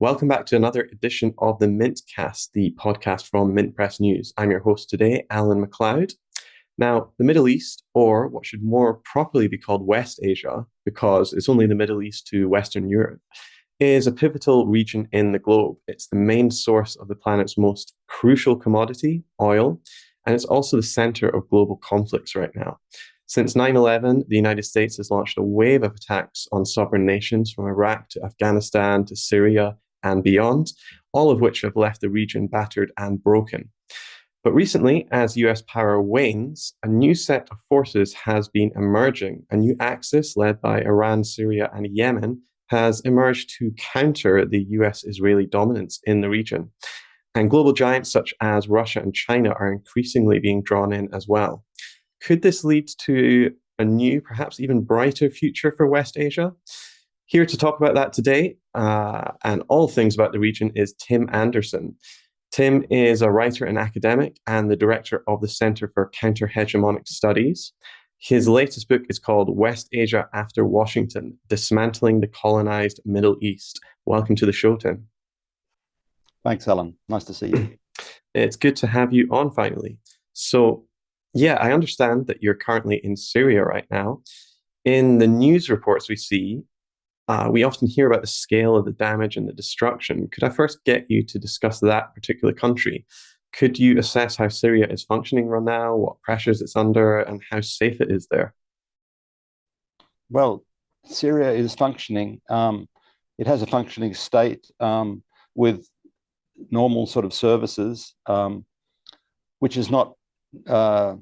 Welcome back to another edition of the Mintcast, the podcast from Mint Press News. I'm your host today, Alan McLeod. Now, the Middle East, or what should more properly be called West Asia, because it's only the Middle East to Western Europe, is a pivotal region in the globe. It's the main source of the planet's most crucial commodity, oil, and it's also the center of global conflicts right now. Since 9/11, the United States has launched a wave of attacks on sovereign nations from Iraq to Afghanistan to Syria and beyond, all of which have left the region battered and broken. But recently, as US power wanes, a new set of forces has been emerging. A new axis led by Iran, Syria, and Yemen has emerged to counter the US Israeli dominance in the region. And global giants such as Russia and China are increasingly being drawn in as well. Could this lead to a new, perhaps even brighter future for West Asia? Here to talk about that today and all things about the region is Tim Anderson. Tim is a writer and academic and the director of the Center for Counter-Hegemonic Studies. His latest book is called West Asia After Washington, Dismantling the Colonized Middle East. Welcome to the show, Tim. Thanks, Alan. Nice to see you. It's good to have you on finally. So, yeah, I understand that you're currently in Syria right now. In the news reports we see, we often hear about the scale of the damage and the destruction. Could I first get you to discuss that particular country? Could you assess how Syria is functioning right now, what pressures it's under, and how safe it is there? Well, Syria is functioning. It has a functioning state with normal sort of services, which is not the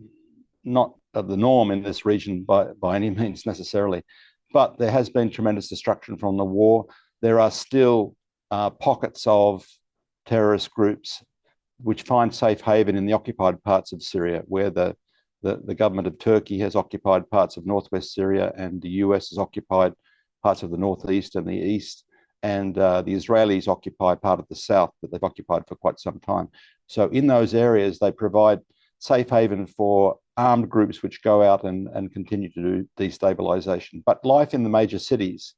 norm in this region by any means necessarily. But there has been tremendous destruction from the war. There are still pockets of terrorist groups which find safe haven in the occupied parts of Syria, where the government of Turkey has occupied parts of northwest Syria, and the US has occupied parts of the northeast and the east, and the Israelis occupy part of the south that they've occupied for quite some time. So in those areas, they provide safe haven for armed groups which go out and continue to do destabilization. But life in the major cities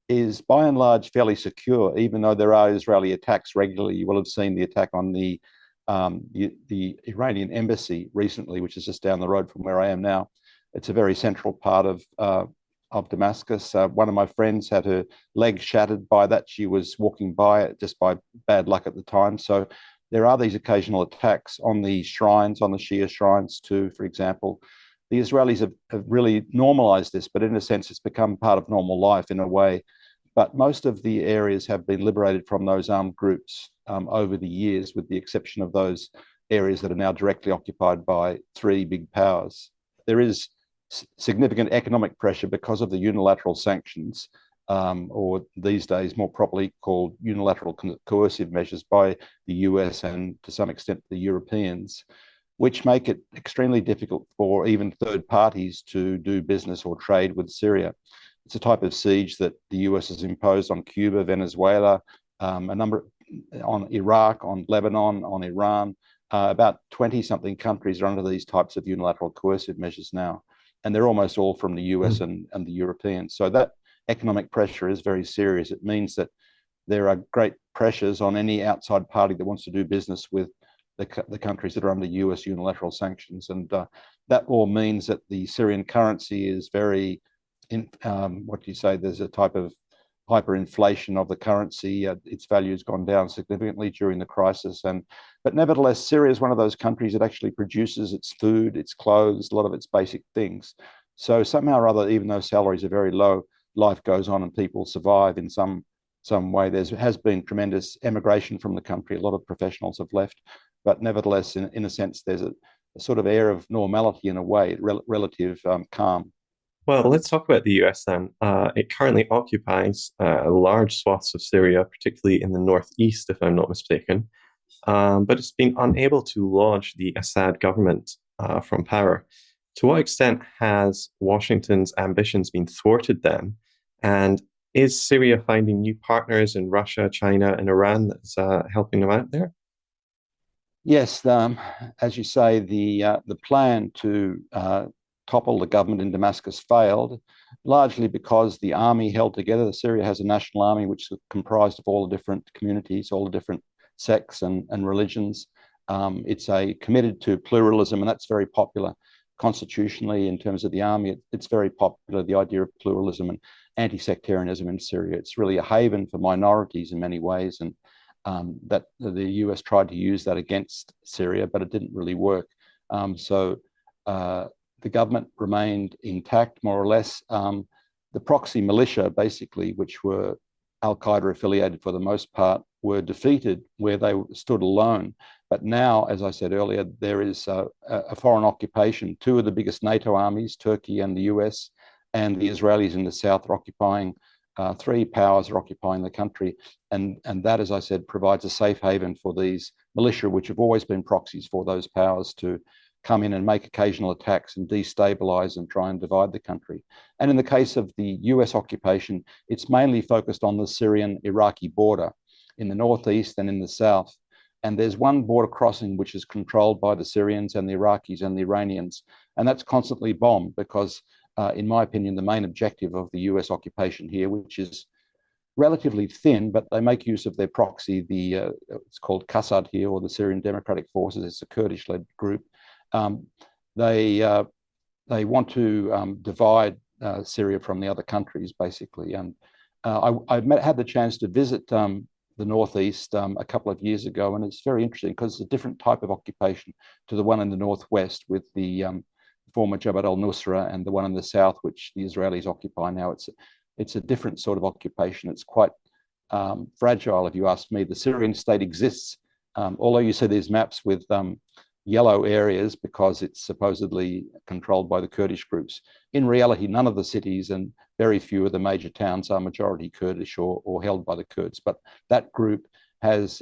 is by and large fairly secure, even though there are Israeli attacks regularly. You will have seen the attack on the Iranian embassy recently, which is just down the road from where I am now. It's a very central part of Damascus. One of my friends had her leg shattered by that. She was walking by it just by bad luck at the time. So there are these occasional attacks on the shrines, on the Shia shrines too, for example. The Israelis have really normalized this, but in a sense, it's become part of normal life in a way. But most of the areas have been liberated from those armed groups over the years, with the exception of those areas that are now directly occupied by three big powers. There is significant economic pressure because of the unilateral sanctions, or these days more properly called unilateral coercive measures by the US and to some extent the Europeans, which make it extremely difficult for even third parties to do business or trade with Syria. It's a type of siege that the US has imposed on Cuba, Venezuela, a number on Iraq, on Lebanon, on Iran. About 20-something countries are under these types of unilateral coercive measures now, and they're almost all from the US and the Europeans. So that economic pressure is very serious. It means that there are great pressures on any outside party that wants to do business with the countries that are under US unilateral sanctions. And that all means that the Syrian currency is very, there's a type of hyperinflation of the currency. Its value has gone down significantly during the crisis. But nevertheless, Syria is one of those countries that actually produces its food, its clothes, a lot of its basic things. So somehow or other, even though salaries are very low, life goes on and people survive in some way. There has been tremendous emigration from the country. A lot of professionals have left, but nevertheless, in a sense, there's a sort of air of normality in a way, relative calm. Well, let's talk about the US then. It currently occupies large swaths of Syria, particularly in the northeast, if I'm not mistaken. But it's been unable to launch the Assad government from power. To what extent has Washington's ambitions been thwarted then? And is Syria finding new partners in Russia, China, and Iran that's helping them out there? Yes, as you say, the plan to topple the government in Damascus failed, largely because the army held together. Syria has a national army which is comprised of all the different communities, all the different sects and religions. It's committed to pluralism, and that's very popular constitutionally in terms of the army. It's very popular, the idea of pluralism and anti-sectarianism in Syria. It's really a haven for minorities in many ways, and that the US tried to use that against Syria, but it didn't really work. So the government remained intact, more or less. The proxy militia, basically, which were Al-Qaeda affiliated for the most part, were defeated where they stood alone. But now, as I said earlier, there is a foreign occupation. Two of the biggest NATO armies, Turkey and the US, and the Israelis in the south are occupying, three powers are occupying the country. And that, as I said, provides a safe haven for these militia, which have always been proxies for those powers, to come in and make occasional attacks and destabilize and try and divide the country. And in the case of the US occupation, it's mainly focused on the Syrian-Iraqi border in the northeast and in the south. And there's one border crossing which is controlled by the Syrians and the Iraqis and the Iranians. And that's constantly bombed because, in my opinion, the main objective of the US occupation here, which is relatively thin, but they make use of their proxy, it's called Qassad here, or the Syrian Democratic Forces. It's a Kurdish-led group. They want to divide Syria from the other countries, basically. And I had the chance to visit the northeast a couple of years ago, and it's very interesting because it's a different type of occupation to the one in the northwest with the former Jabhat al-Nusra, and the one in the south, which the Israelis occupy now. It's a different sort of occupation. It's quite fragile, if you ask me. The Syrian state exists, although you see these maps with yellow areas because it's supposedly controlled by the Kurdish groups. In reality, none of the cities and very few of the major towns are majority Kurdish or held by the Kurds. But that group has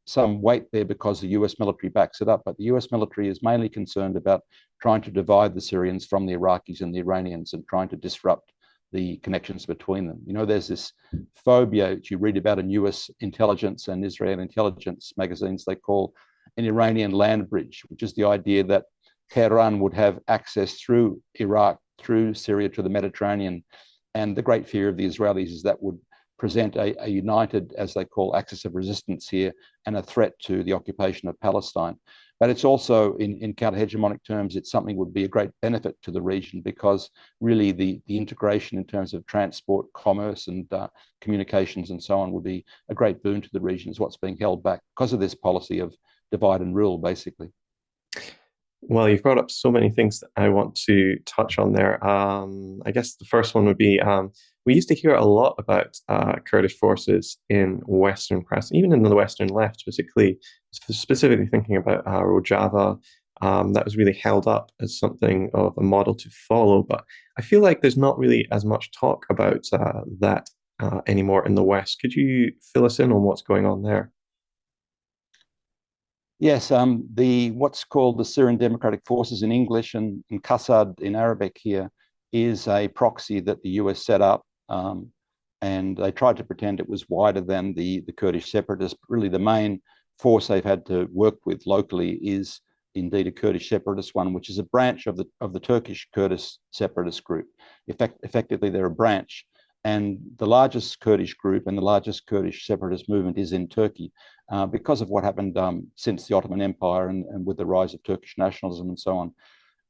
some weight there because the US military backs it up. But the US military is mainly concerned about trying to divide the Syrians from the Iraqis and the Iranians and trying to disrupt the connections between them. You know, there's this phobia that you read about in US intelligence and Israeli intelligence magazines they call an Iranian land bridge, which is the idea that Tehran would have access through Iraq, through Syria to the Mediterranean. And the great fear of the Israelis is that would present a united, as they call, axis of resistance here and a threat to the occupation of Palestine. But it's also, in counter-hegemonic terms, it's something would be a great benefit to the region because really the integration in terms of transport, commerce and communications and so on would be a great boon to the region, is what's being held back because of this policy of divide and rule, basically. Well, you've brought up so many things that I want to touch on there. I guess the first one would be we used to hear a lot about Kurdish forces in Western press, even in the Western left, specifically thinking about Rojava. That was really held up as something of a model to follow. But I feel like there's not really as much talk about that anymore in the West. Could you fill us in on what's going on there? Yes, what's called the Syrian Democratic Forces in English and Qassad in Arabic here is a proxy that the US set up, and they tried to pretend it was wider than the Kurdish separatists. Really, the main force they've had to work with locally is indeed a Kurdish separatist one, which is a branch of the Turkish Kurdish separatist group. Effectively, they're a branch. And the largest Kurdish group and the largest Kurdish separatist movement is in Turkey because of what happened since the Ottoman Empire and with the rise of Turkish nationalism and so on.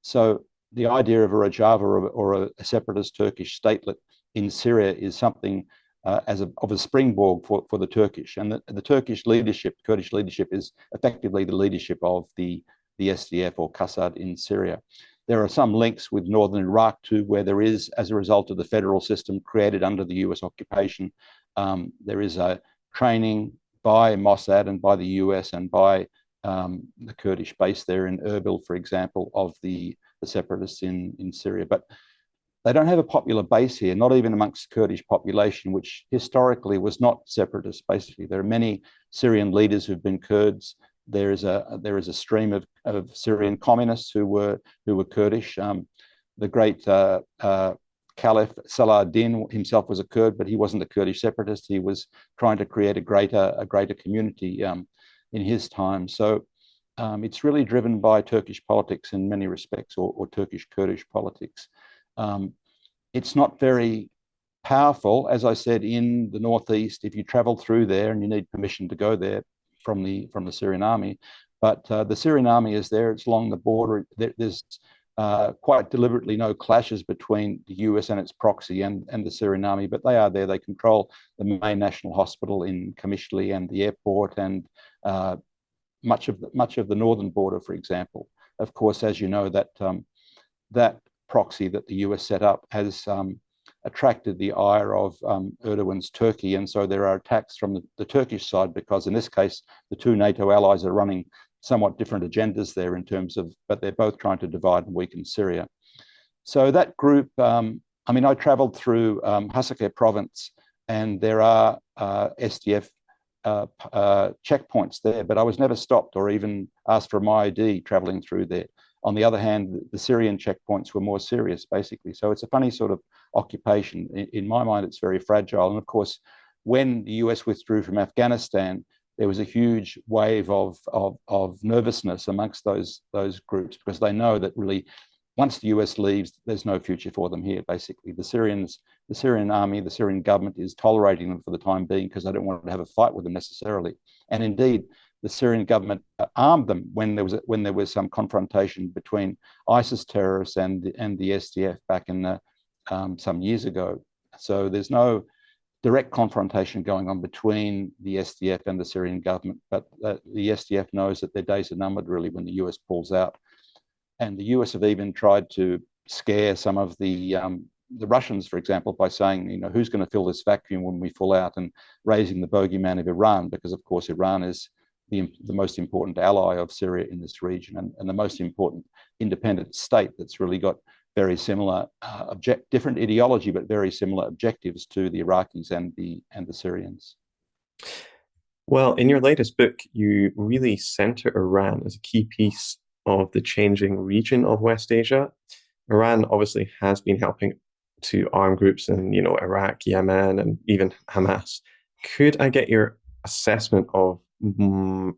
So the idea of a Rojava or a separatist Turkish statelet in Syria is something of a springboard for the Turkish. And the Turkish leadership, Kurdish leadership, is effectively the leadership of the SDF or Qassad in Syria. There are some links with northern Iraq too, where there is, as a result of the federal system created under the US occupation, there is a training by Mossad and by the US and by the Kurdish base there in Erbil, for example, of the separatists in Syria. But they don't have a popular base here, not even amongst the Kurdish population, which historically was not separatist, basically. There are many Syrian leaders who've been Kurds. There is a stream of Syrian communists who were Kurdish. The great Caliph Salah ad-Din himself was a Kurd, but he wasn't a Kurdish separatist. He was trying to create a greater community in his time. So it's really driven by Turkish politics in many respects, or Turkish Kurdish politics. It's not very powerful, as I said, in the northeast. If you travel through there, and you need permission to go there from the Syrian army, but the Syrian army is there. It's along the border. There's quite deliberately no clashes between the US and its proxy and the Syrian army, but they are there. They control the main national hospital in Qamishli and the airport, and much of the northern border, for example. Of course, as you know, that proxy that the US set up has attracted the ire of Erdogan's Turkey, and so there are attacks from the Turkish side, because in this case the two NATO allies are running somewhat different agendas there in terms of, but they're both trying to divide and weaken Syria. So that group, I mean, I traveled through Hasakeh province, and there are SDF checkpoints there, but I was never stopped or even asked for my ID traveling through there. On the other hand, the Syrian checkpoints were more serious, basically. So it's a funny sort of occupation. In my mind, it's very fragile. And of course, when the US withdrew from Afghanistan, there was a huge wave of nervousness amongst those groups, because they know that really once the US leaves, there's no future for them here, basically. The Syrian army, the Syrian government is tolerating them for the time being because they don't want to have a fight with them necessarily. And indeed, the Syrian government armed them when there was some confrontation between ISIS terrorists and the SDF back in some years ago. So there's no direct confrontation going on between the SDF and the Syrian government, but the SDF knows that their days are numbered really when the US pulls out. And the US have even tried to scare some of the Russians, for example, by saying, you know, who's going to fill this vacuum when we pull out, and raising the bogeyman of Iran, because of course Iran is the most important ally of Syria in this region, and the most important independent state that's really got very similar different ideology, but very similar objectives to the Iraqis and the Syrians. Well, in your latest book, you really center Iran as a key piece of the changing region of West Asia. Iran obviously has been helping to arm groups in, you know, Iraq, Yemen, and even Hamas. Could I get your assessment of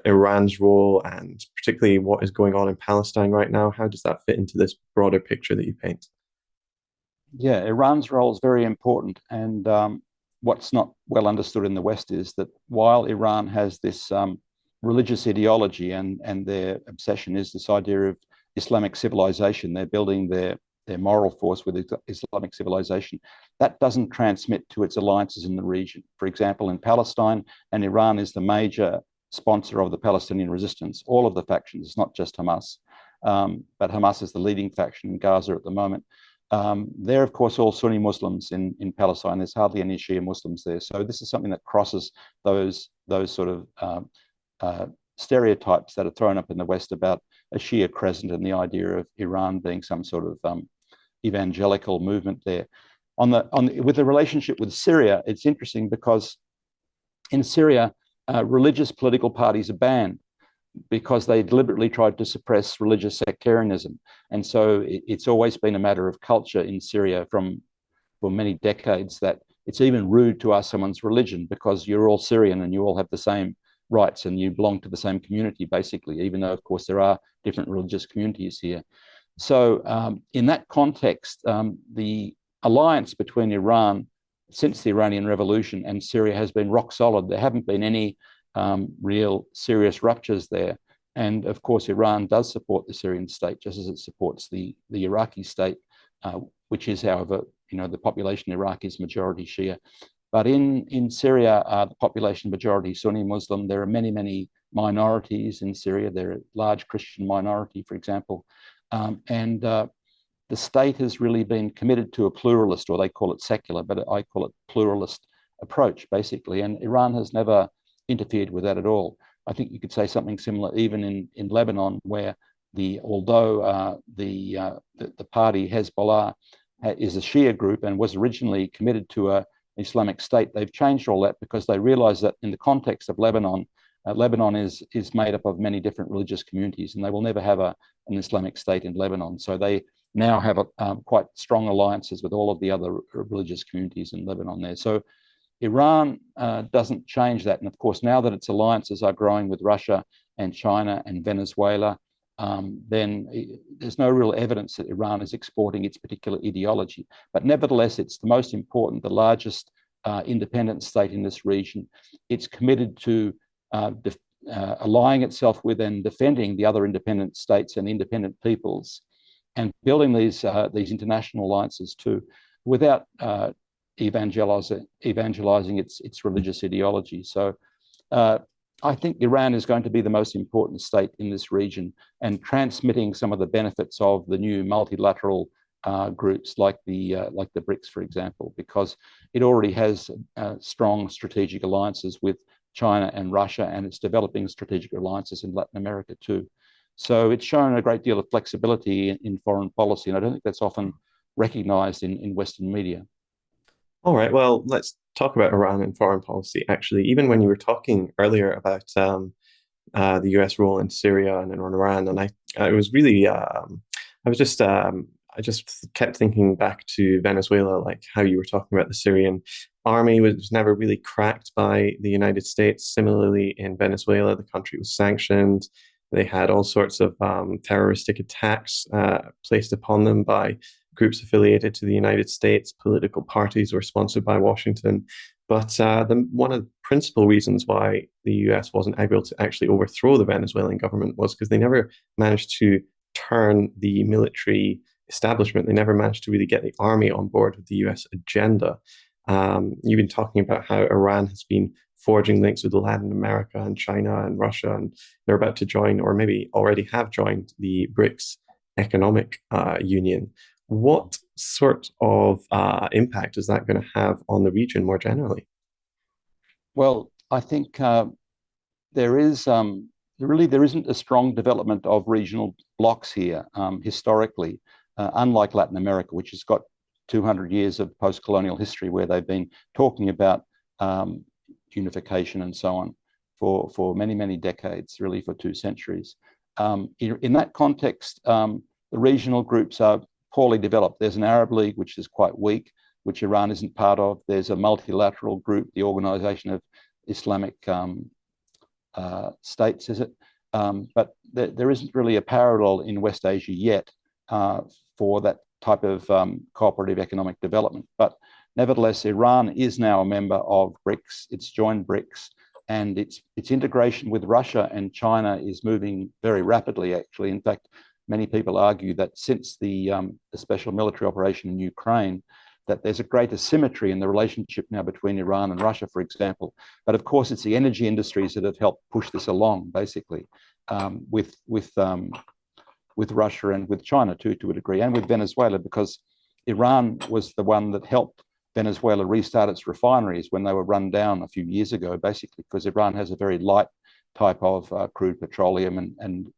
Iran's role, and particularly what is going on in Palestine right now? How does that fit into this broader picture that you paint? Yeah, Iran's role is very important. And what's not well understood in the West is that while Iran has this religious ideology, and their obsession is this idea of Islamic civilization, they're building their moral force with Islamic civilization, that doesn't transmit to its alliances in the region. For example, in Palestine, and Iran is the major sponsor of the Palestinian resistance, all of the factions, it's not just Hamas, but Hamas is the leading faction in Gaza at the moment. They're, of course, all Sunni Muslims in Palestine. There's hardly any Shia Muslims there. So this is something that crosses those sort of stereotypes that are thrown up in the West about a Shia crescent, and the idea of Iran being some sort of evangelical movement there. With the relationship with Syria, it's interesting because in Syria, religious political parties are banned because they deliberately tried to suppress religious sectarianism. And so it's always been a matter of culture in Syria for many decades that it's even rude to ask someone's religion, because you're all Syrian and you all have the same rights and you belong to the same community, basically, even though, of course, there are different religious communities here. So in that context, the alliance between Iran since the Iranian Revolution and Syria has been rock solid. There haven't been any real serious ruptures there. And of course, Iran does support the Syrian state, just as it supports the Iraqi state, which is, however, you know, the population in Iraq is majority Shia. But in Syria, the population majority Sunni Muslim. There are many, many minorities in Syria. There are a large Christian minority, for example. The state has really been committed to a pluralist, or they call it secular, but I call it pluralist approach, basically. And Iran has never interfered with that at all. I think you could say something similar even in Lebanon, where although the party Hezbollah is a Shia group and was originally committed to an Islamic state, they've changed all that because they realize that in the context of Lebanon, Lebanon is made up of many different religious communities, and they will never have an Islamic state in Lebanon. So they now have quite strong alliances with all of the other religious communities in Lebanon there. So Iran doesn't change that. And of course, now that its alliances are growing with Russia and China and Venezuela then there's no real evidence that Iran is exporting its particular ideology. But nevertheless, it's the most important, the largest independent state in this region. It's committed to allying itself with and defending the other independent states and independent peoples, and building these international alliances too, without evangelizing its religious ideology. So I think Iran is going to be the most important state in this region, and transmitting some of the benefits of the new multilateral groups like the BRICS, for example, because it already has strong strategic alliances with China and Russia, and it's developing strategic alliances in Latin America too. So it's shown a great deal of flexibility in foreign policy, and I don't think that's often recognized in Western media. All right, well, let's talk about Iran and foreign policy. Actually, even when you were talking earlier about the U.S. role in Syria and in Iran, and I was really, I just kept thinking back to Venezuela, like how you were talking about the Syrian army was never really cracked by the United States. Similarly, in Venezuela, the country was sanctioned. They had all sorts of terroristic attacks placed upon them by groups affiliated to the United States. Political parties were sponsored by Washington. But one of the principal reasons why the US wasn't able to actually overthrow the Venezuelan government was because they never managed to turn the military establishment. They never managed to really get the army on board with the US agenda. You've been talking about how Iran has been forging links with Latin America and China and Russia, and they're about to join, or maybe already have joined, the BRICS economic union. What sort of impact is that going to have on the region more generally? Well, I think there isn't a strong development of regional blocs here historically, unlike Latin America, which has got 200 years of post-colonial history where they've been talking about unification and so on for many, many decades, really for 2 centuries. In that context, the regional groups are poorly developed. There's an Arab League, which is quite weak, which Iran isn't part of. There's a multilateral group, the Organization of Islamic States, is it? But there isn't really a parallel in West Asia yet for that type of cooperative economic development. But nevertheless, Iran is now a member of BRICS. It's joined BRICS, and its integration with Russia and China is moving very rapidly, actually. In fact, many people argue that since the special military operation in Ukraine, that there's a greater symmetry in the relationship now between Iran and Russia, for example. But of course, it's the energy industries that have helped push this along, basically, with Russia and with China too, to a degree, and with Venezuela, because Iran was the one that helped Venezuela restart its refineries when they were run down a few years ago, basically, because Iran has a very light type of crude petroleum, and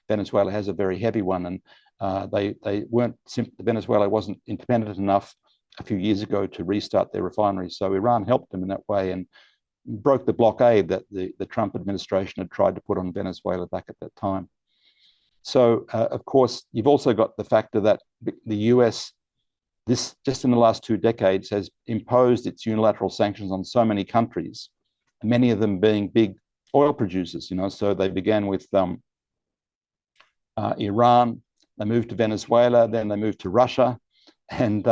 Venezuela has a very heavy one, and Venezuela wasn't independent enough a few years ago to restart their refineries. So Iran helped them in that way and broke the blockade that the Trump administration had tried to put on Venezuela back at that time. So, of course, you've also got the factor that the US, just in the last 2 decades, has imposed its unilateral sanctions on so many countries, many of them being big oil producers. So they began with Iran, they moved to Venezuela, then they moved to Russia, and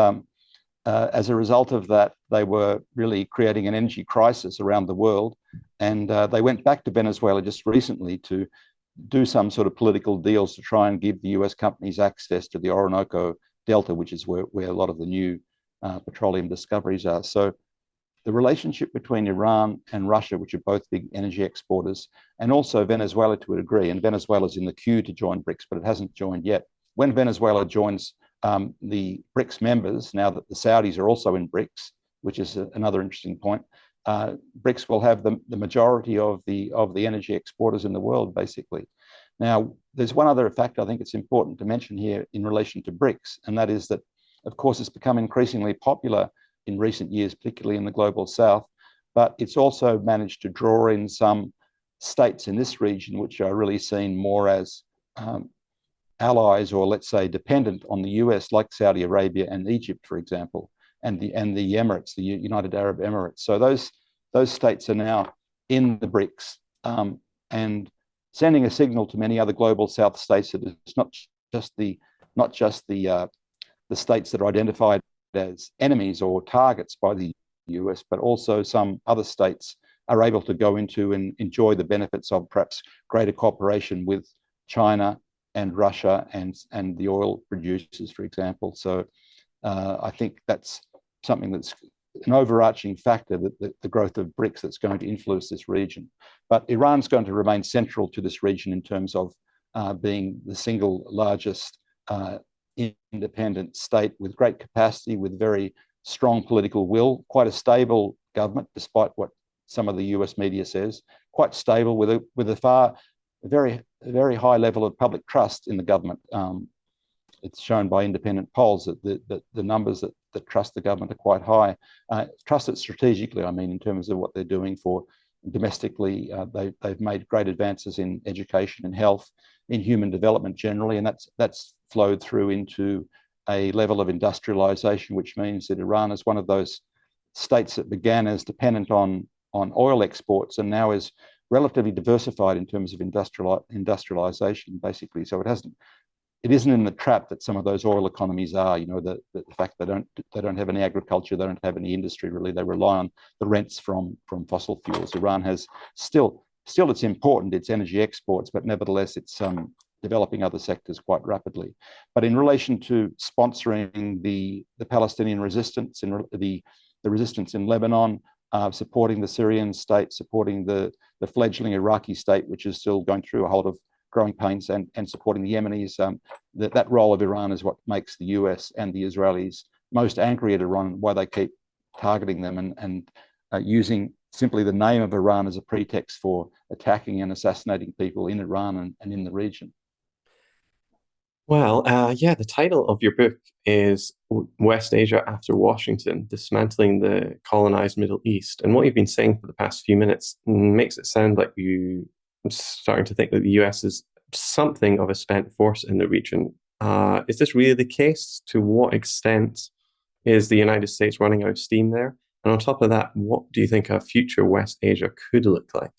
as a result of that, they were really creating an energy crisis around the world, and they went back to Venezuela just recently to do some sort of political deals to try and give the US companies access to the Orinoco Delta, which is where a lot of the new petroleum discoveries are. So the relationship between Iran and Russia, which are both big energy exporters, and also Venezuela to a degree, and Venezuela's in the queue to join BRICS, but it hasn't joined yet. When Venezuela joins the BRICS members, now that the Saudis are also in BRICS, which is another interesting point, BRICS will have the majority of the energy exporters in the world, basically. Now, there's one other fact I think it's important to mention here in relation to BRICS, and that is that, of course, it's become increasingly popular in recent years, particularly in the global south, but it's also managed to draw in some states in this region which are really seen more as allies, or let's say dependent on the US, like Saudi Arabia and Egypt, for example, and the Emirates, the United Arab Emirates. So those states are now in the BRICS, and sending a signal to many other global South states that it's not just the states that are identified as enemies or targets by the US, but also some other states are able to go into and enjoy the benefits of perhaps greater cooperation with China and Russia and the oil producers, for example. So I think that's something that's an overarching factor, that the growth of BRICS, that's going to influence this region. But Iran's going to remain central to this region in terms of being the single largest independent state with great capacity, with very strong political will, quite a stable government, despite what some of the US media says, quite stable with a very high level of public trust in the government. It's shown by independent polls that the numbers that trust the government are quite high. Trust it strategically, I mean, in terms of what they're doing for domestically. They've made great advances in education and health, in human development generally, and that's flowed through into a level of industrialization, which means that Iran is one of those states that began as dependent on oil exports and now is relatively diversified in terms of industrialization, basically. So it isn't in the trap that some of those oil economies are. You know, the fact they don't have any agriculture, they don't have any industry really. They rely on the rents from fossil fuels. Iran has still it's important, its energy exports, but nevertheless it's developing other sectors quite rapidly. But in relation to sponsoring the Palestinian resistance and the resistance in Lebanon, supporting the Syrian state, supporting the fledgling Iraqi state, which is still going through a whole of growing pains, and supporting the Yemenis, that role of Iran is what makes the US and the Israelis most angry at Iran, why they keep targeting them and using simply the name of Iran as a pretext for attacking and assassinating people in Iran and in the region. Well, yeah, the title of your book is West Asia After Washington, Dismantling the Colonized Middle East. And what you've been saying for the past few minutes makes it sound like you are starting to think that the US is something of a spent force in the region. Is this really the case? To what extent is the United States running out of steam there? And on top of that, what do you think a future West Asia could look like?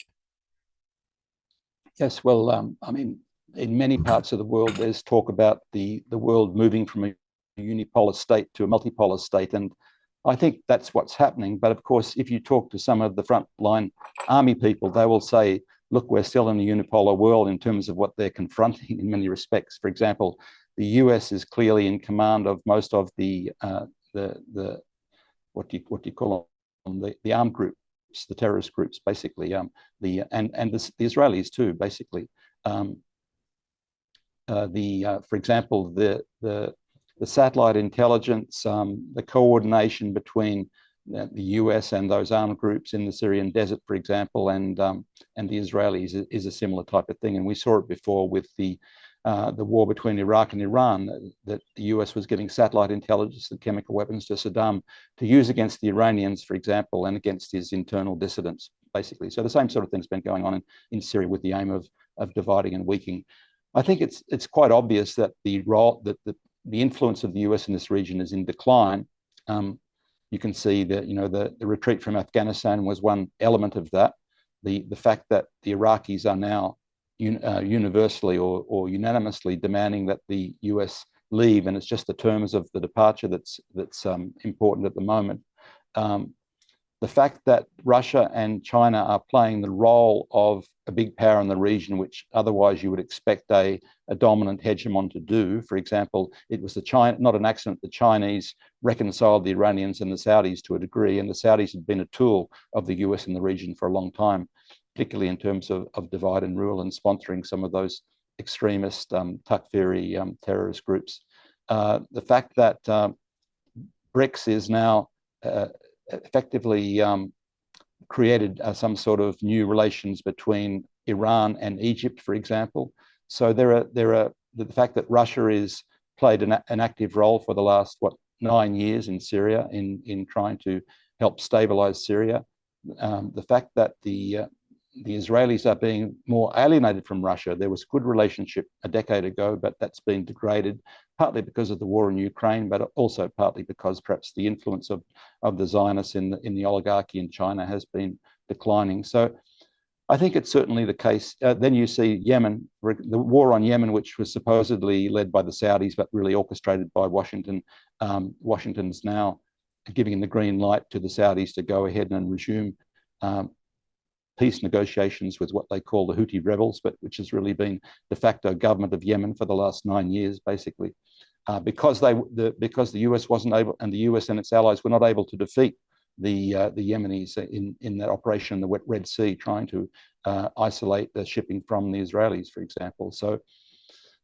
Yes, well, I mean, in many parts of the world, there's talk about the world moving from a unipolar state to a multipolar state. And I think that's what's happening. But of course, if you talk to some of the frontline army people, they will say, look, we're still in a unipolar world in terms of what they're confronting in many respects. For example, the US is clearly in command of most of the what do you call them, the armed groups, the terrorist groups, basically, the Israelis too, basically. For example, the satellite intelligence, the coordination between the US and those armed groups in the Syrian desert, for example, and the Israelis is a similar type of thing. And we saw it before with the war between Iraq and Iran, that the US was giving satellite intelligence and chemical weapons to Saddam to use against the Iranians, for example, and against his internal dissidents, basically. So the same sort of thing's been going on in Syria with the aim of dividing and weakening. I think it's quite obvious that the influence of the US in this region is in decline. You can see that the retreat from Afghanistan was one element of that. The fact that the Iraqis are now universally or unanimously demanding that the US leave, and it's just the terms of the departure that's important at the moment. The fact that Russia and China are playing the role of a big power in the region, which otherwise you would expect a dominant hegemon to do. For example, it was not an accident the Chinese reconciled the Iranians and the Saudis to a degree, and the Saudis had been a tool of the US in the region for a long time, particularly in terms of divide and rule and sponsoring some of those extremist Takfiri terrorist groups. The fact that BRICS is now effectively created some sort of new relations between Iran and Egypt, for example. So there are the fact that Russia is played an active role for the last 9 years in Syria in trying to help stabilize Syria. The fact that the Israelis are being more alienated from Russia. There was a good relationship a decade ago, but that's been degraded, partly because of the war in Ukraine, but also partly because perhaps the influence of the Zionists in the oligarchy in China has been declining. So I think it's certainly the case. Then you see Yemen, the war on Yemen, which was supposedly led by the Saudis, but really orchestrated by Washington. Washington's now giving the green light to the Saudis to go ahead and resume peace negotiations with what they call the Houthi rebels, but which has really been de facto government of Yemen for the last 9 years, basically, because the US wasn't able, and the US and its allies were not able to defeat the Yemenis in that operation in the Red Sea, trying to isolate the shipping from the Israelis, for example. So,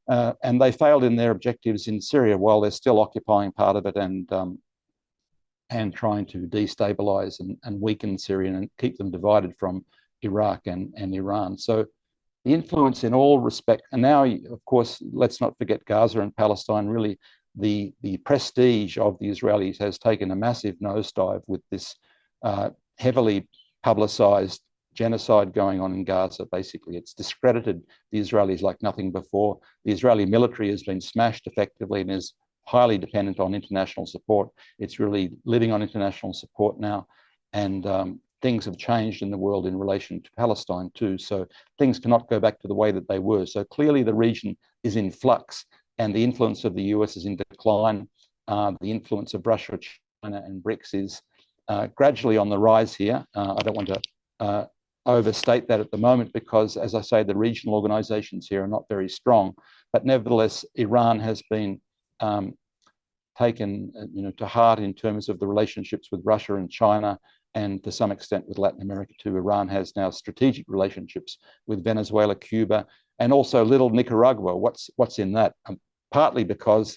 and they failed in their objectives in Syria while they're still occupying part of it and trying to destabilize and weaken Syria and keep them divided from Iraq and Iran. So the influence in all respects, and now, of course, let's not forget Gaza and Palestine. Really, the prestige of the Israelis has taken a massive nosedive with this heavily publicized genocide going on in Gaza. Basically, it's discredited the Israelis like nothing before. The Israeli military has been smashed effectively and is highly dependent on international support. It's really living on international support now, and things have changed in the world in relation to Palestine too. So things cannot go back to the way that they were. So clearly the region is in flux, and the influence of the US is in decline. The influence of Russia, China, and BRICS is gradually on the rise here. I don't want to overstate that at the moment because, as I say, the regional organizations here are not very strong. But nevertheless, Iran has been taken to heart in terms of the relationships with Russia and China, and to some extent with Latin America too. Iran has now strategic relationships with Venezuela, Cuba, and also little Nicaragua. What's in that? Partly because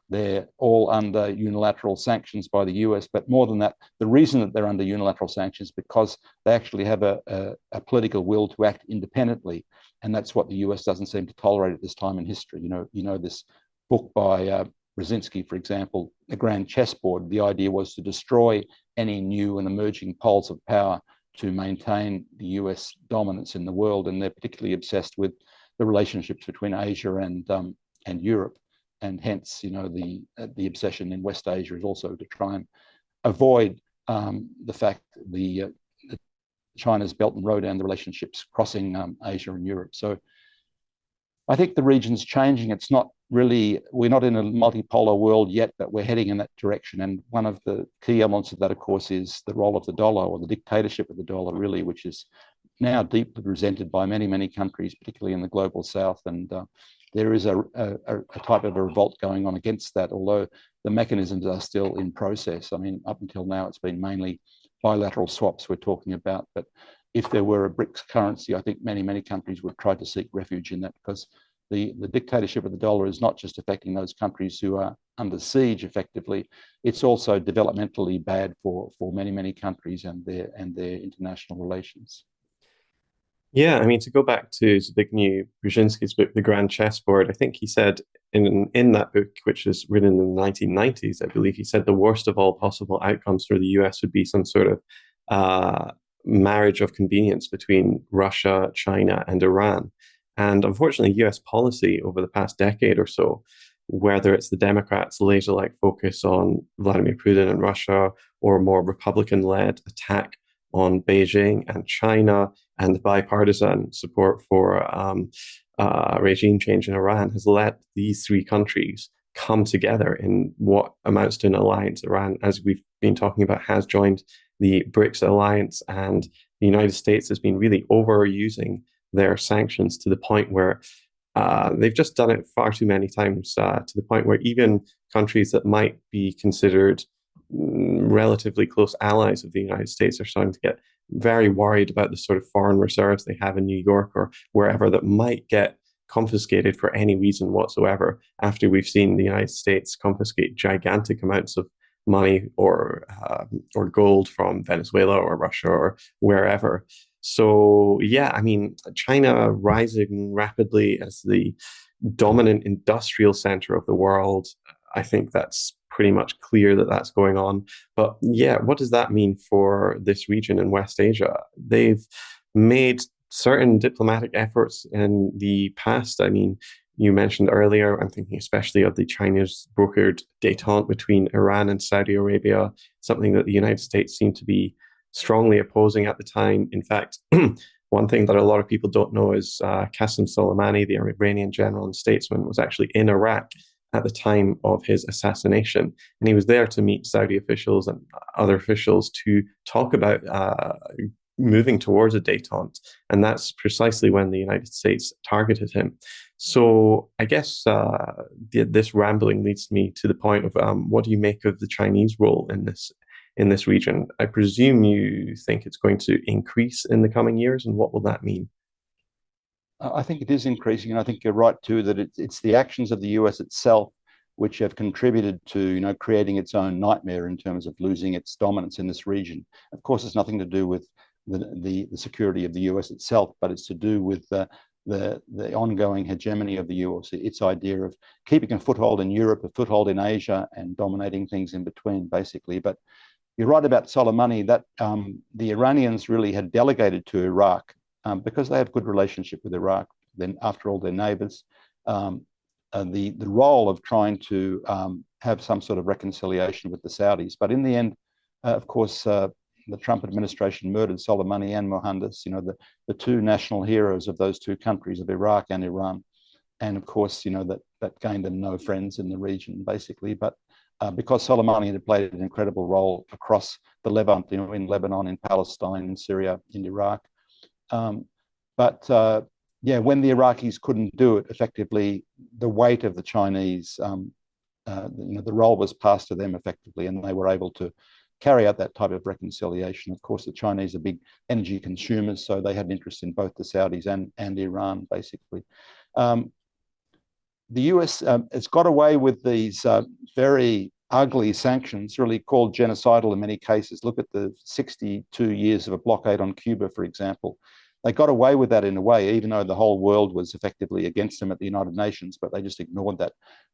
they're all under unilateral sanctions by the US, but more than that, the reason that they're under unilateral sanctions is because they actually have a political will to act independently, and that's what the US doesn't seem to tolerate at this time in history. You know this book by Brzezinski, for example, The Grand Chessboard. The idea was to destroy any new and emerging poles of power to maintain the US dominance in the world, and they're particularly obsessed with the relationships between Asia and Europe, and hence, the obsession in West Asia is also to try and avoid the fact that China's Belt and Road and the relationships crossing Asia and Europe. So I think the region's changing. It's not really, we're not in a multipolar world yet, but we're heading in that direction. And one of the key elements of that, of course, is the role of the dollar, or the dictatorship of the dollar, really, which is now deeply resented by many, many countries, particularly in the global south. And there is a type of a revolt going on against that, although the mechanisms are still in process. I mean, up until now, it's been mainly bilateral swaps we're talking about. But if there were a BRICS currency, I think many, many countries would try to seek refuge in that, because the dictatorship of the dollar is not just affecting those countries who are under siege effectively, it's also developmentally bad for many, many countries and their international relations. Yeah, I mean, to go back to Zbigniew Brzezinski's book, The Grand Chessboard, I think he said in that book, which was written in the 1990s, I believe, he said the worst of all possible outcomes for the US would be some sort of marriage of convenience between Russia, China, and Iran. And unfortunately, US policy over the past decade or so, whether it's the Democrats' laser-like focus on Vladimir Putin and Russia, or more Republican-led attack on Beijing and China, and the bipartisan support for regime change in Iran, has let these three countries come together in what amounts to an alliance. Iran, as we've been talking about, has joined the BRICS alliance, and the United States has been really overusing their sanctions to the point where they've just done it far too many times, to the point where even countries that might be considered relatively close allies of the United States are starting to get very worried about the sort of foreign reserves they have in New York or wherever that might get confiscated for any reason whatsoever, after we've seen the United States confiscate gigantic amounts of money or gold from Venezuela or Russia or wherever. So yeah, I mean, China rising rapidly as the dominant industrial center of the world, I think that's pretty much clear that that's going on. But yeah, what does that mean for this region in West Asia? They've made certain diplomatic efforts in the past. I mean, you mentioned earlier, I'm thinking especially of the Chinese brokered détente between Iran and Saudi Arabia, something that the United States seemed to be strongly opposing at the time. In fact, one thing that a lot of people don't know is Qasem Soleimani, the Iranian general and statesman, was actually in Iraq at the time of his assassination. And he was there to meet Saudi officials and other officials to talk about moving towards a détente. And that's precisely when the United States targeted him. So I guess this rambling leads me to the point of what do you make of the Chinese role in this region? I presume you think it's going to increase in the coming years, and what will that mean? I think it is increasing, and I think you're right too that it's the actions of the US itself which have contributed to creating its own nightmare in terms of losing its dominance in this region. Of course, it's nothing to do with the security of the US itself, but it's to do with the ongoing hegemony of the US, its idea of keeping a foothold in Europe, a foothold in Asia, and dominating things in between, basically. But you're right about Soleimani, that the Iranians really had delegated to Iraq because they have good relationship with Iraq. Then, after all, they're neighbors. The role of trying to have some sort of reconciliation with the Saudis, but in the end, of course, the Trump administration murdered Soleimani and Mohandas, the two national heroes of those two countries, of Iraq and Iran, and of course, that gained them no friends in the region, basically. But because Soleimani had played an incredible role across the Levant, in Lebanon, in Palestine, in Syria, in Iraq. When the Iraqis couldn't do it effectively, the weight of the Chinese, the role was passed to them effectively, and they were able to carry out that type of reconciliation. Of course, the Chinese are big energy consumers, so they had an interest in both the Saudis and Iran, basically. The US has got away with these very ugly sanctions, really called genocidal in many cases. Look at the 62 years of a blockade on Cuba, for example. They got away with that in a way, even though the whole world was effectively against them at the United Nations, but they just ignored that.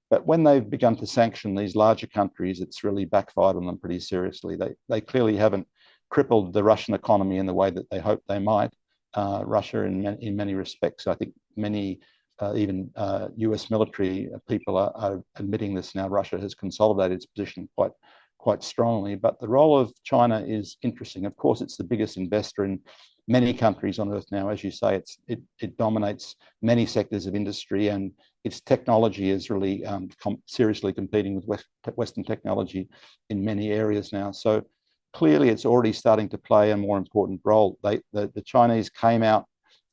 But when they've begun to sanction these larger countries, it's really backfired on them pretty seriously. They clearly haven't crippled the Russian economy in the way that they hoped they might. Russia, in many respects, I think many even US military people are admitting this now. Russia has consolidated its position quite strongly. But the role of China is interesting. Of course, it's the biggest investor in many countries on earth now. As you say, it dominates many sectors of industry, and its technology is really seriously competing with Western technology in many areas now. So clearly, it's already starting to play a more important role. The Chinese came out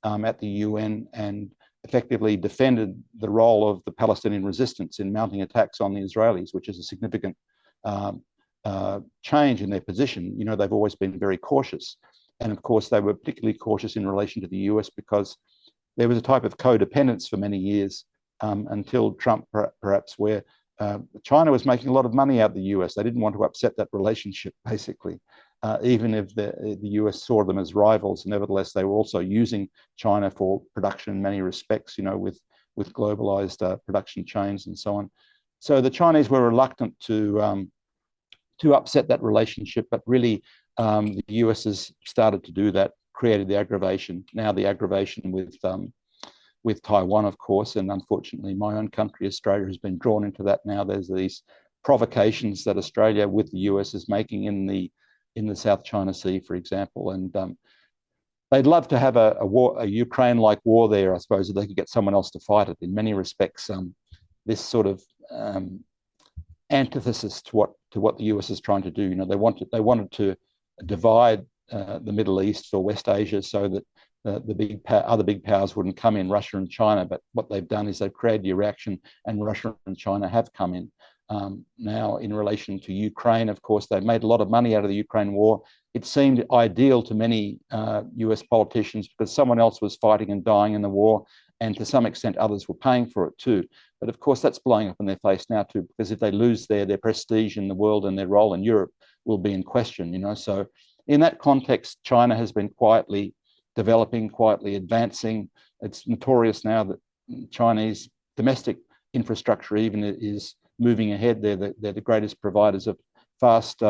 at the UN and effectively defended the role of the Palestinian resistance in mounting attacks on the Israelis, which is a significant change in their position. They've always been very cautious. And of course, they were particularly cautious in relation to the US because there was a type of codependence for many years until Trump, perhaps, where China was making a lot of money out of the US. They didn't want to upset that relationship, basically. Even if the US saw them as rivals, nevertheless, they were also using China for production in many respects, with globalized production chains and so on. So the Chinese were reluctant to upset that relationship, but really the US has started to do that, created the aggravation. Now the aggravation with Taiwan, of course, and unfortunately my own country, Australia, has been drawn into that now. There's these provocations that Australia with the US is making in the South China Sea, for example, and they'd love to have a Ukraine-like war there, I suppose, if they could get someone else to fight it. In many respects, this sort of antithesis to what the US is trying to do. They wanted to divide the Middle East or West Asia so that the other big powers wouldn't come in, Russia and China. But what they've done is they've created the reaction, and Russia and China have come in. Now, in relation to Ukraine, of course, they've made a lot of money out of the Ukraine war. It seemed ideal to many US politicians because someone else was fighting and dying in the war, and to some extent others were paying for it too. But of course, that's blowing up in their face now too, because if they lose their prestige in the world and their role in Europe will be in question. So in that context, China has been quietly developing, quietly advancing. It's notorious now that Chinese domestic infrastructure even is moving ahead. They're the greatest providers of fast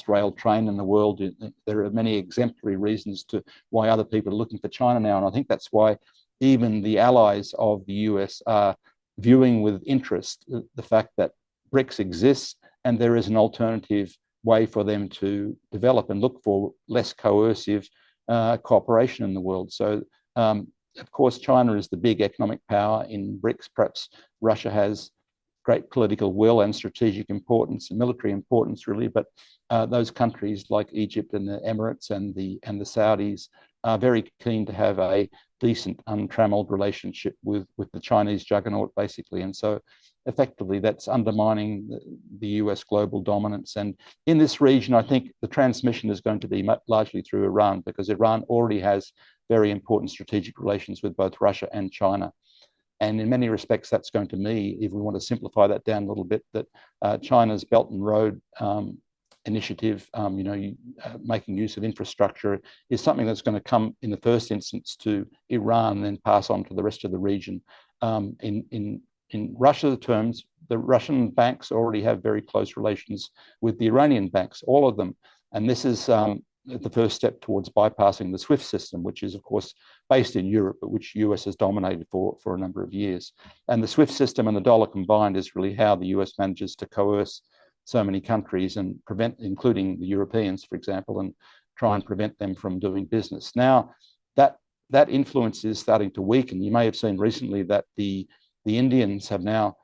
rail train in the world. There are many exemplary reasons to why other people are looking for China now, and I think that's why even the allies of the US are viewing with interest the fact that BRICS exists and there is an alternative way for them to develop and look for less coercive cooperation in the world. So, of course, China is the big economic power in BRICS. Perhaps Russia has great political will and strategic importance and military importance, really. But those countries like Egypt and the Emirates and the Saudis are very keen to have a decent, untrammeled relationship with the Chinese juggernaut, basically. And so effectively that's undermining the US global dominance. And in this region, I think the transmission is going to be largely through Iran, because Iran already has very important strategic relations with both Russia and China. And in many respects, that's going to mean, if we want to simplify that down a little bit, that China's Belt and Road initiative, making use of infrastructure, is something that's going to come in the first instance to Iran and then pass on to the rest of the region. In Russia terms, the Russian banks already have very close relations with the Iranian banks, all of them. And this is the first step towards bypassing the SWIFT system, which is, of course, based in Europe, but which the US has dominated for a number of years. And the SWIFT system and the dollar combined is really how the US manages to coerce so many countries and prevent, including the Europeans, for example, and try and prevent them from doing business. Now, that influence is starting to weaken. You may have seen recently that the Indians have now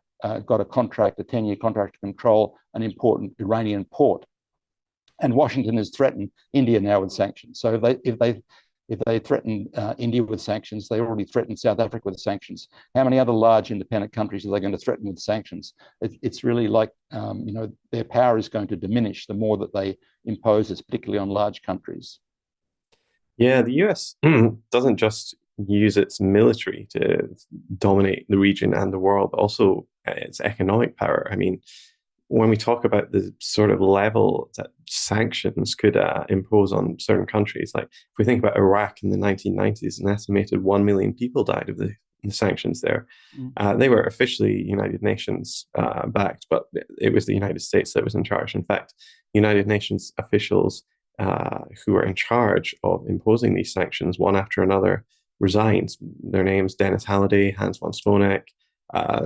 got a 10-year contract to control an important Iranian port. And Washington has threatened India now with sanctions. So if they threaten India with sanctions, they already threatened South Africa with sanctions. How many other large independent countries are they going to threaten with sanctions? It's really like, their power is going to diminish the more that they impose this, particularly on large countries. Yeah, the US doesn't just use its military to dominate the region and the world, but also its economic power. I mean, when we talk about the sort of level that sanctions could impose on certain countries, like if we think about Iraq in the 1990s, an estimated 1 million people died of the sanctions there. They were officially United Nations backed, but it was the United States that was in charge. In fact, United Nations officials who were in charge of imposing these sanctions, one after another, resigned. Their names: Dennis Halliday, Hans von Stoneck.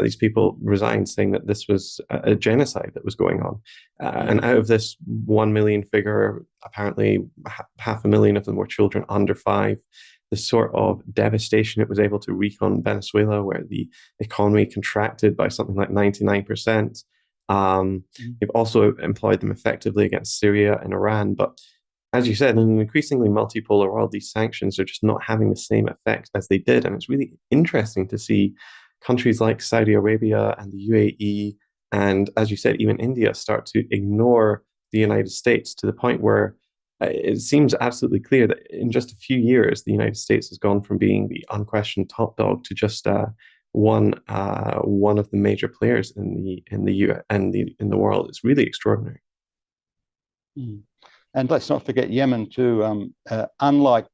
These people resigned, saying that this was a genocide that was going on. And out of this 1 million figure, apparently 500,000 of them were children under 5. The sort of devastation it was able to wreak on Venezuela, where the economy contracted by something like 99%. They've also employed them effectively against Syria and Iran. But as you said, in an increasingly multipolar world, these sanctions are just not having the same effect as they did. And it's really interesting to see countries like Saudi Arabia and the UAE, and as you said, even India, start to ignore the United States, to the point where it seems absolutely clear that in just a few years, the United States has gone from being the unquestioned top dog to just one of the major players in the US and in the world. It's really extraordinary. And let's not forget Yemen too. Unlike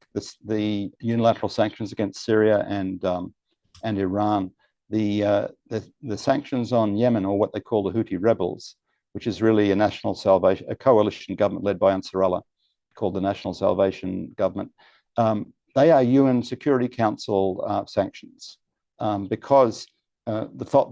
the unilateral sanctions against Syria and Iran, the sanctions on Yemen, or what they call the Houthi rebels, which is really a coalition government led by Ansarallah, called the National Salvation Government. They are UN Security Council sanctions because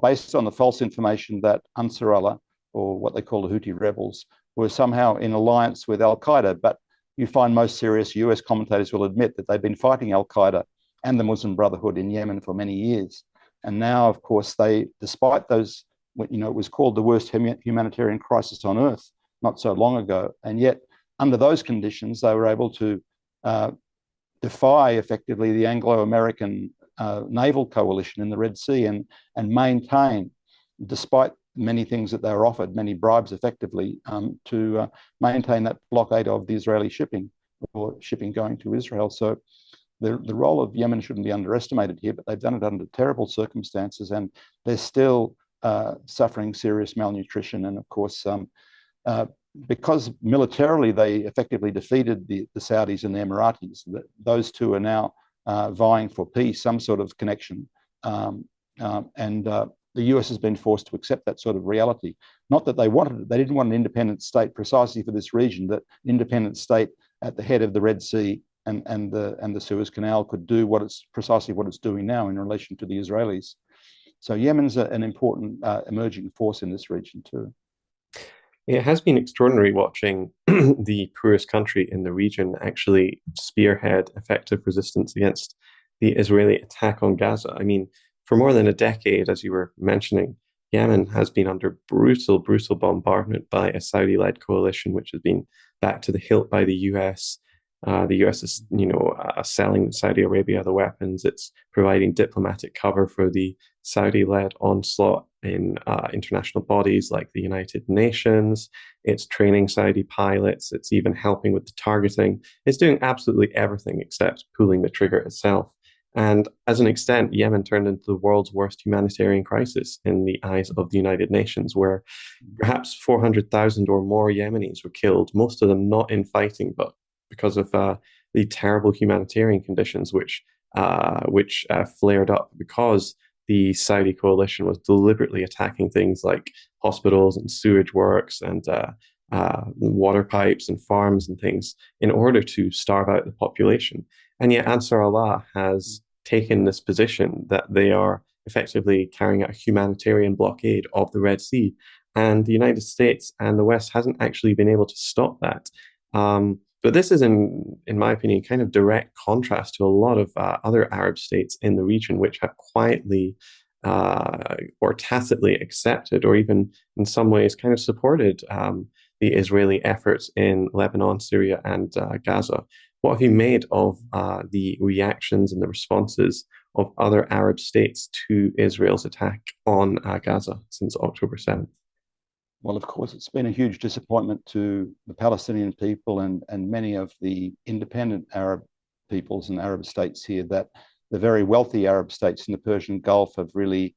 based on the false information that Ansarallah, or what they call the Houthi rebels, were somehow in alliance with Al-Qaeda. But you find most serious US commentators will admit that they've been fighting Al-Qaeda and the Muslim Brotherhood in Yemen for many years. And now, of course, despite those, it was called the worst humanitarian crisis on earth not so long ago. And yet, under those conditions, they were able to defy effectively the Anglo-American naval coalition in the Red Sea and maintain, despite many things that they were offered, many bribes effectively, to maintain that blockade of the Israeli shipping, or shipping going to Israel. So the role of Yemen shouldn't be underestimated here, but they've done it under terrible circumstances, and they're still suffering serious malnutrition. And of course, because militarily they effectively defeated the Saudis and the Emiratis, those two are now vying for peace, some sort of connection. The US has been forced to accept that sort of reality. Not that they wanted it; they didn't want an independent state precisely for this region. That independent state at the head of the Red Sea and the Suez Canal could do precisely what it's doing now in relation to the Israelis. So Yemen's an important emerging force in this region too. It has been extraordinary watching the poorest country in the region actually spearhead effective resistance against the Israeli attack on Gaza. I mean, for more than a decade, as you were mentioning, Yemen has been under brutal, brutal bombardment by a Saudi-led coalition, which has been backed to the hilt by the US. The US is, selling Saudi Arabia the weapons. It's providing diplomatic cover for the Saudi-led onslaught in international bodies like the United Nations. It's training Saudi pilots. It's even helping with the targeting. It's doing absolutely everything except pulling the trigger itself. And as an extent, Yemen turned into the world's worst humanitarian crisis in the eyes of the United Nations, where perhaps 400,000 or more Yemenis were killed, most of them not in fighting, but because of the terrible humanitarian conditions which flared up because the Saudi coalition was deliberately attacking things like hospitals and sewage works and water pipes and farms and things in order to starve out the population. And yet Ansar Allah has taken this position that they are effectively carrying out a humanitarian blockade of the Red Sea. And the United States and the West hasn't actually been able to stop that. But this is, in my opinion, kind of direct contrast to a lot of other Arab states in the region, which have quietly or tacitly accepted, or even in some ways kind of supported the Israeli efforts in Lebanon, Syria, and Gaza. What have you made of the reactions and the responses of other Arab states to Israel's attack on Gaza since October 7th? Well, of course, it's been a huge disappointment to the Palestinian people and many of the independent Arab peoples and Arab states here that the very wealthy Arab states in the Persian Gulf have really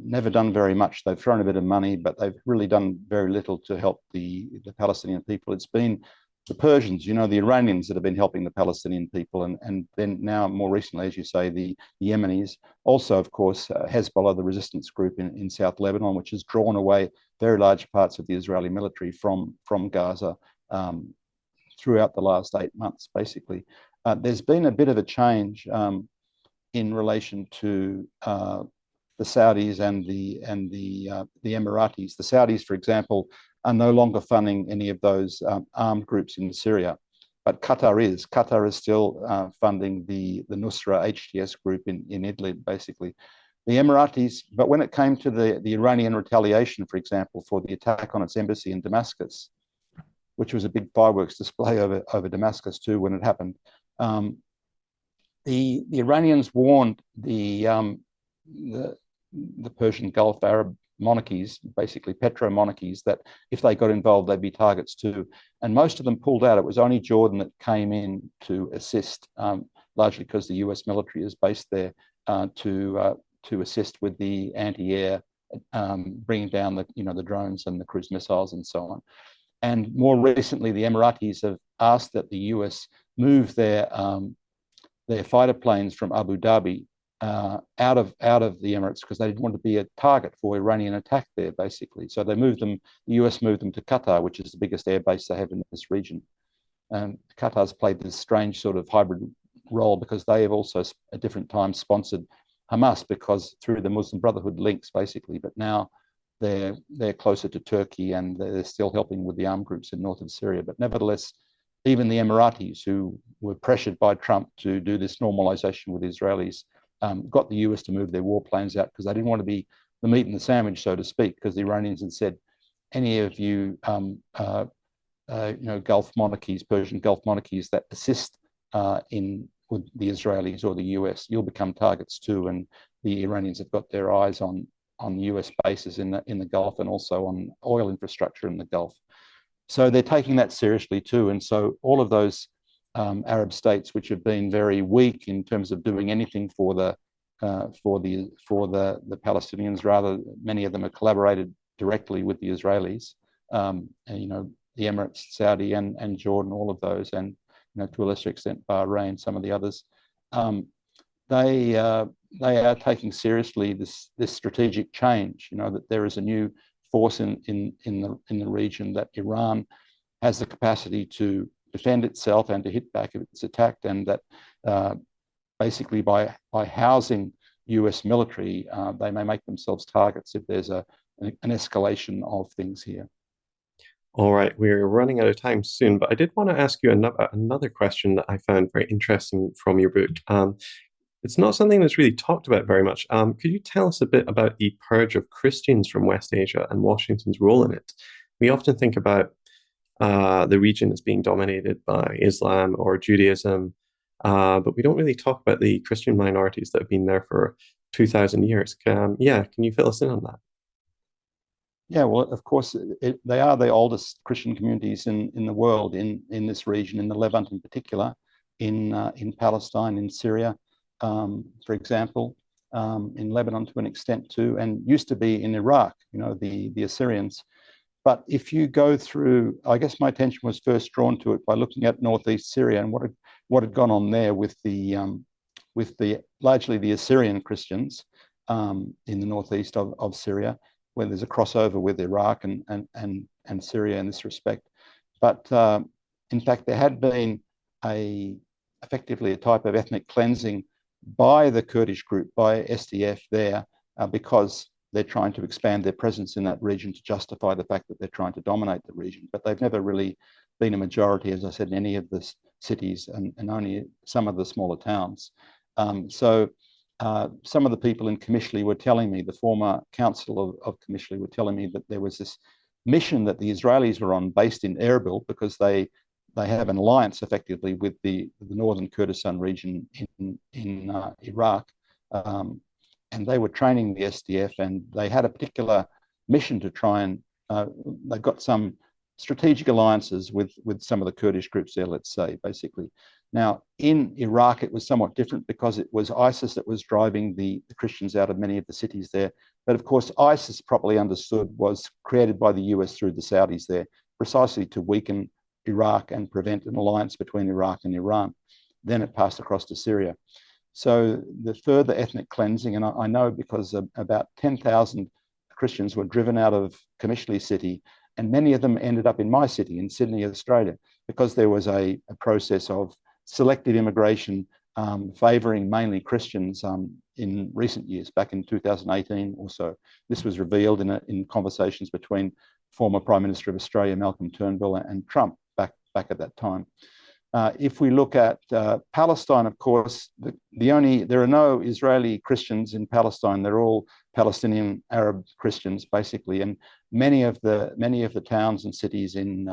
never done very much. They've thrown a bit of money, but they've really done very little to help the Palestinian people. It's been the Persians, the Iranians that have been helping the Palestinian people, and then now more recently, as you say, the Yemenis. Also, of course, Hezbollah, the resistance group in South Lebanon, which has drawn away very large parts of the Israeli military from Gaza throughout the last 8 months, basically. There's been a bit of a change in relation to the Saudis and the Emiratis. The Saudis, for example, are no longer funding any of those armed groups in Syria, but Qatar is. Qatar is still funding the Nusra HTS group in Idlib, basically. The Emiratis, but when it came to the Iranian retaliation, for example, for the attack on its embassy in Damascus, which was a big fireworks display over Damascus too when it happened, the Iranians warned the Persian Gulf Arab monarchies, basically petro-monarchies, that if they got involved, they'd be targets too. And most of them pulled out. It was only Jordan that came in to assist, largely because the US military is based there, to assist with the anti-air, bringing down the drones and the cruise missiles and so on. And more recently, the Emiratis have asked that the US move their fighter planes from Abu Dhabi out of the Emirates because they didn't want to be a target for Iranian attack there, basically. So they moved them. The US moved them to Qatar, which is the biggest air base they have in this region. And Qatar's played this strange sort of hybrid role because they have also at different times sponsored Hamas because through the Muslim Brotherhood links, basically. But now they're closer to Turkey and they're still helping with the armed groups in north of Syria. But nevertheless, even the Emiratis, who were pressured by Trump to do this normalization with Israelis, got the US to move their warplanes out because they didn't want to be the meat and the sandwich, so to speak, because the Iranians had said, any of you, Gulf monarchies, Persian Gulf monarchies that assist with the Israelis or the US, you'll become targets too. And the Iranians have got their eyes on US bases in the Gulf and also on oil infrastructure in the Gulf. So they're taking that seriously too. And so all of those Arab states, which have been very weak in terms of doing anything for the Palestinians, rather many of them have collaborated directly with the Israelis. The Emirates, Saudi, and Jordan, all of those, and to a lesser extent Bahrain, some of the others. They are taking seriously this strategic change. That there is a new force in the region, that Iran has the capacity to defend itself and to hit back if it's attacked, and that basically by housing US military, they may make themselves targets if there's an escalation of things here. All right, we're running out of time soon, but I did want to ask you another question that I found very interesting from your book. It's not something that's really talked about very much. Could you tell us a bit about the purge of Christians from West Asia and Washington's role in it? We often think about the region as being dominated by Islam or Judaism, but we don't really talk about the Christian minorities that have been there for 2,000 years. Yeah, can you fill us in on that? Yeah, well, of course, they are the oldest Christian communities in the world, in this region, in the Levant in particular, in Palestine, in Syria, for example, in Lebanon to an extent too, and used to be in Iraq, the Assyrians. But if you go through, I guess my attention was first drawn to it by looking at northeast Syria and what had gone on there with the largely the Assyrian Christians in the northeast of Syria, where there's a crossover with Iraq and Syria in this respect. But in fact, there had been effectively a type of ethnic cleansing by the Kurdish group, by SDF there, because they're trying to expand their presence in that region to justify the fact that they're trying to dominate the region. But they've never really been a majority, as I said, in any of the cities and only some of the smaller towns. So some of the people in Qamishli were telling me, the former council of Qamishli were telling me that there was this mission that the Israelis were on based in Erbil because they have an alliance effectively with the northern Kurdistan region in Iraq. And they were training the SDF, and they had a particular mission to try and they've got some strategic alliances with some of the Kurdish groups there, let's say, basically. Now, in Iraq, it was somewhat different because it was ISIS that was driving the Christians out of many of the cities there. But of course, ISIS, properly understood, was created by the US through the Saudis there, precisely to weaken Iraq and prevent an alliance between Iraq and Iran. Then it passed across to Syria. So the further ethnic cleansing, and I know because about 10,000 Christians were driven out of Qamishli city, and many of them ended up in my city, in Sydney, Australia, because there was a process of selective immigration favouring mainly Christians in recent years, back in 2018 or so. This was revealed in conversations between former Prime Minister of Australia, Malcolm Turnbull, and Trump back at that time. If we look at Palestine, of course, there are no Israeli Christians in Palestine. They're all Palestinian Arab Christians, basically, and many of the towns and cities in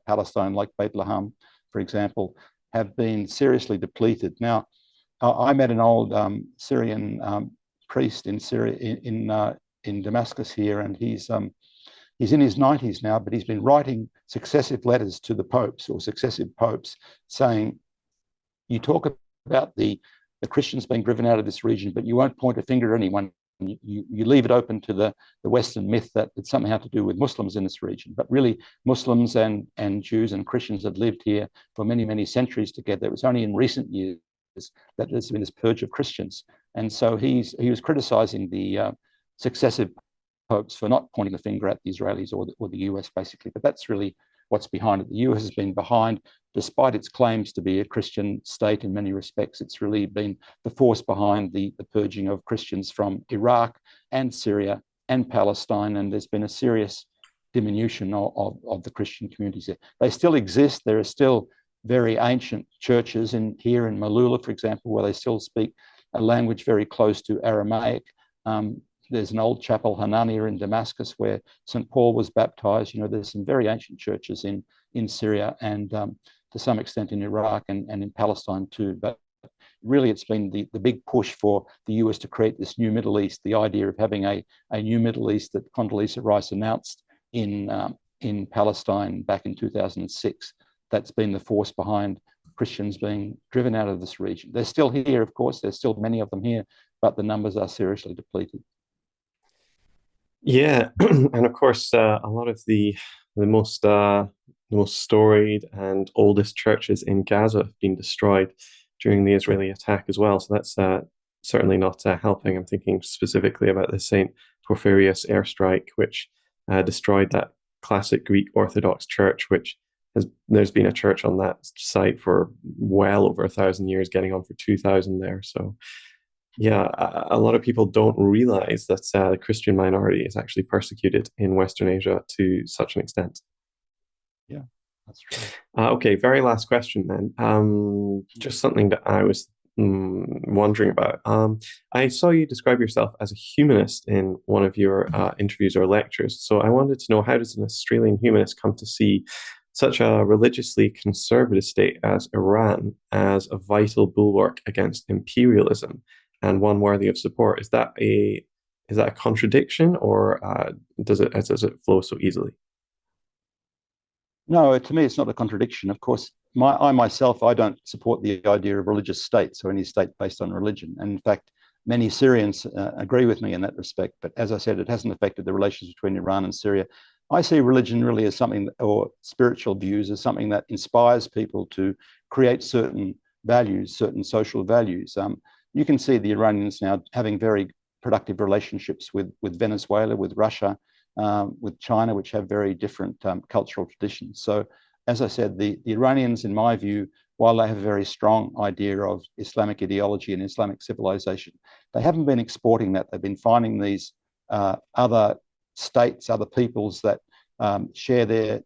Palestine, like Bethlehem, for example, have been seriously depleted. Now, I met an old Syrian priest in Syria in Damascus here, and he's in his 90s now, but he's been writing successive letters to the popes or successive popes saying, you talk about the Christians being driven out of this region, but you won't point a finger at anyone. You leave it open to the Western myth that it's somehow to do with Muslims in this region. But really, Muslims and Jews and Christians have lived here for many, many centuries together. It was only in recent years that there's been this purge of Christians. And so he was criticizing the successive popes for not pointing the finger at the Israelis or the US, basically. But that's really what's behind it. The US has been behind, despite its claims to be a Christian state in many respects. It's really been the force behind the purging of Christians from Iraq and Syria and Palestine, and there's been a serious diminution of the Christian communities there. They still exist. There are still very ancient churches here in Malula, for example, where they still speak a language very close to Aramaic. There's an old chapel, Hanania, in Damascus, where St. Paul was baptized. There's some very ancient churches in Syria and to some extent in Iraq and in Palestine too. But really, it's been the big push for the US to create this new Middle East, the idea of having a new Middle East that Condoleezza Rice announced in Palestine back in 2006. That's been the force behind Christians being driven out of this region. They're still here, of course. There's still many of them here, but the numbers are seriously depleted. Yeah, and of course, a lot of the most storied and oldest churches in Gaza have been destroyed during the Israeli attack as well. So that's certainly not helping. I'm thinking specifically about the Saint Porphyrius airstrike, which destroyed that classic Greek Orthodox church, there's been a church on that site for well over 1,000 years, getting on for 2,000 there. So yeah, a lot of people don't realize that the Christian minority is actually persecuted in Western Asia to such an extent. Yeah, that's true. Okay, very last question then. Just something that I was wondering about. I saw you describe yourself as a humanist in one of your interviews or lectures. So I wanted to know, how does an Australian humanist come to see such a religiously conservative state as Iran as a vital bulwark against imperialism and one worthy of support? Is that a contradiction, or does it flow so easily? No, to me, it's not a contradiction. Of course, I myself, I don't support the idea of religious states or any state based on religion. And in fact, many Syrians agree with me in that respect. But as I said, it hasn't affected the relations between Iran and Syria. I see religion really as something, or spiritual views as something that inspires people to create certain values, certain social values. You can see the Iranians now having very productive relationships with Venezuela, with Russia, with China, which have very different cultural traditions. So, as I said, the Iranians, in my view, while they have a very strong idea of Islamic ideology and Islamic civilization, they haven't been exporting that. They've been finding these other states, other peoples that share their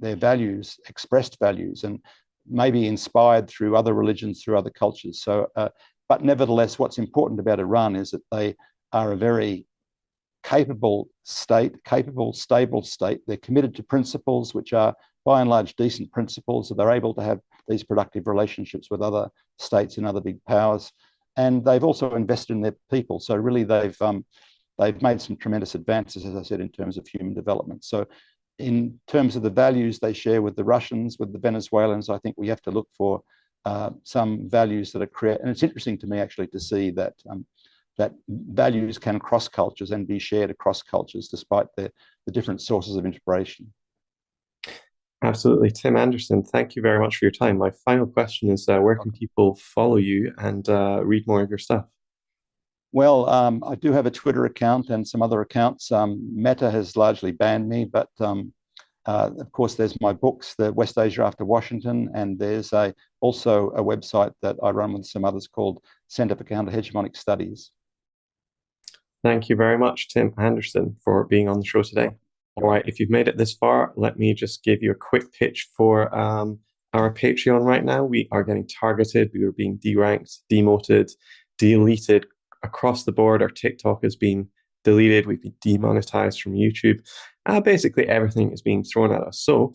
values, expressed values, and maybe inspired through other religions, through other cultures. So, but nevertheless, what's important about Iran is that they are a very capable state, capable, stable state. They're committed to principles which are by and large decent principles, so they're able to have these productive relationships with other states and other big powers. And they've also invested in their people. So really they've made some tremendous advances, as I said, in terms of human development. So in terms of the values they share with the Russians, with the Venezuelans, I think we have to look for some values that are created. And it's interesting to me actually to see that that values can cross cultures and be shared across cultures despite the different sources of inspiration. Absolutely. Tim Anderson, thank you very much for your time. My final question is, where can people follow you and read more of your stuff? Well, I do have a Twitter account and some other accounts. Meta has largely banned me, but of course, there's my books, the West Asia After Washington, and there's also a website that I run with some others called Center for Counter-Hegemonic Studies. Thank you very much, Tim Anderson, for being on the show today. All right, if you've made it this far, let me just give you a quick pitch for our Patreon right now. We are getting targeted. We are being deranked, demoted, deleted across the board. Our TikTok has been deleted. We've been demonetized from YouTube. Basically, everything is being thrown at us. So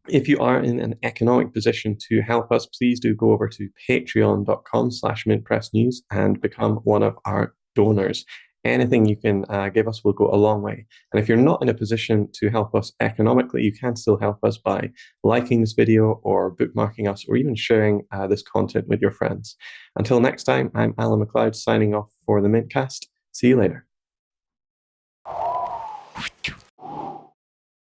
if you are in an economic position to help us, please do go over to patreon.com/mintpressnews and become one of our donors. Anything you can give us will go a long way. And if you're not in a position to help us economically, you can still help us by liking this video or bookmarking us or even sharing this content with your friends. Until next time, I'm Alan McLeod signing off for the Mintcast. See you later.